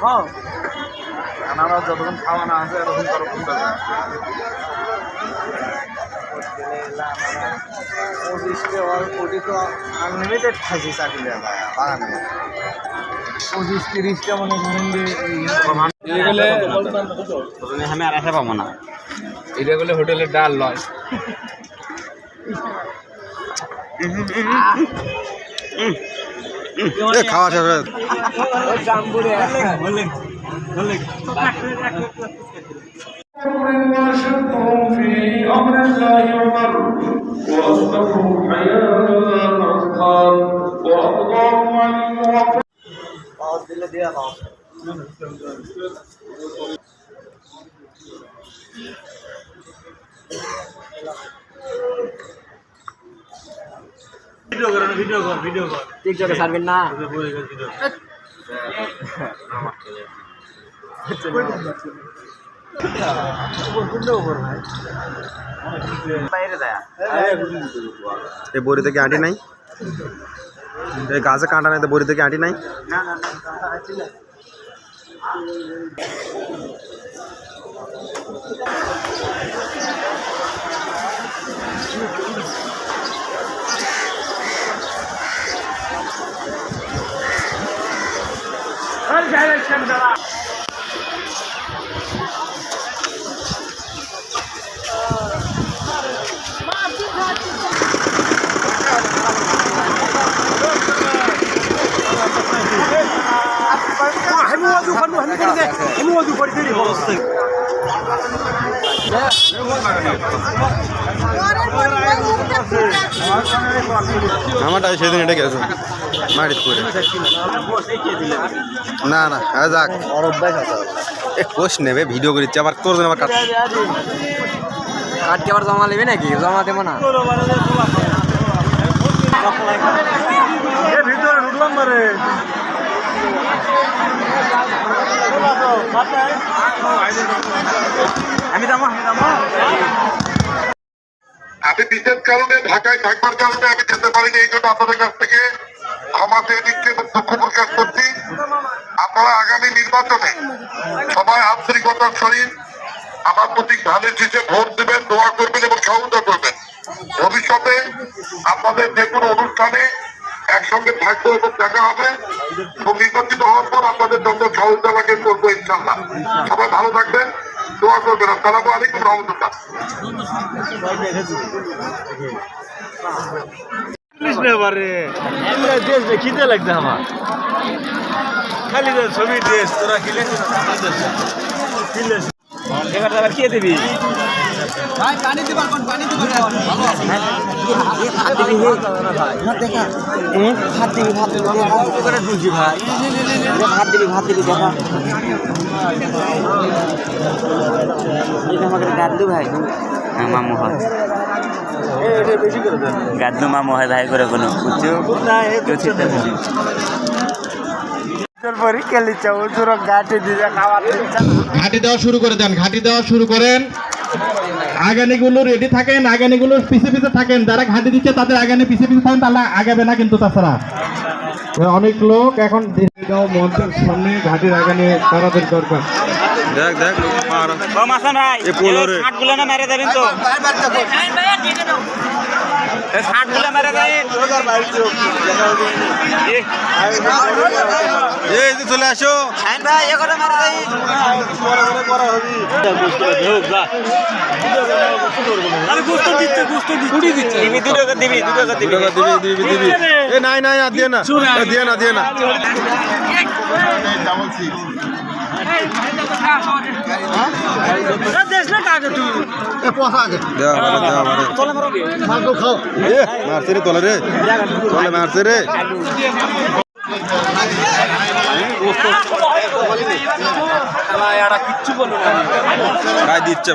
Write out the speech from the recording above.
হ্যাঁ আনারস যতক্ষণ খাওয়া না আছে এরকম ততক্ষণ ওটি তো আনলিমিটেড খাইছি চাকরি বাগানে 25-30টা মনে করেন যে আমি আর আসা পাবো না এটা বলে হোটেলের ডাল লয় খাওয়া শেষ ভিডিও কর টিকটকে ছাড়বেন না এই বড়ি থেকে আঁটি নাই এই গাছে কাঁটা নাই তো বড়ি থেকে আঁটি নাই আমারটা সেদিন এটা গেছে মারিত করে না না যাক কোষ নেবে ভিডিও করিচ্ছে আবার তোর আবার কাটকে আবার জমা নেবে নাকি জমা দেবো না ভিতরে ঢুকলাম মারে আমি বিশেষ কারণে ঢাকায় থাকবার কারণে আমি যেতে পারিনি এই জন্য আপনাদের কাছ থেকে আমাদের দিককে দুঃখ প্রকাশ করছি আপনারা আগামী নির্বাচনে সবাই আন্তরিকতার সহিত আমার প্রতি ধানের শীষে ভোট দেবেন দোয়া করবেন এবং সহযোগিতা করবেন ভবিষ্যতে আপনাদের যে কোনো অনুষ্ঠানে একসঙ্গে থাকবো এবং দেখা হবে এবং নির্বাচিত হওয়ার পর আপনাদের জন্য সহযোগিতা করবো ইনশাল্লাহ সবাই ভালো থাকবেন দোয়া করবেন আসসালামু আলাইকুম রহমতুল্লাহ খিদে লাগছে আমার খালি ছবি ড্রেস তোরা খেলে আবার খেয়ে দিবি পানি দিবার পানি দিবার ভাত দিবি ভাত করে ঢুকছি ভাই ভাত দিবি দেখা আমাকে গাদ্দু ভাই মামু হয় গাদ্দু মামু হয় ভাই করে কোনো ঘাটি দেওয়া শুরু করে দেন ঘাটি দেওয়া শুরু করেন আগানিগুলো রেডি থাকেন আগানিগুলো পিছে পিছে থাকেন যারা ঘাটি দিচ্ছে তাদের আগানি পিছে পিছে থাকেন তাহলে আগাবে না কিন্তু তাছাড়া অনেক লোক এখন মঞ্চের সামনে ঘাটির আগানি তাড়াতাড়ি দরকার দেখ দেখ মেরে দেবেন তো চলে আসো নাই নাই দিয়ে না দিয়ে না দিয়ে না মারছে রে তলে রে তলে মারছে রে ভাই দিচ্ছে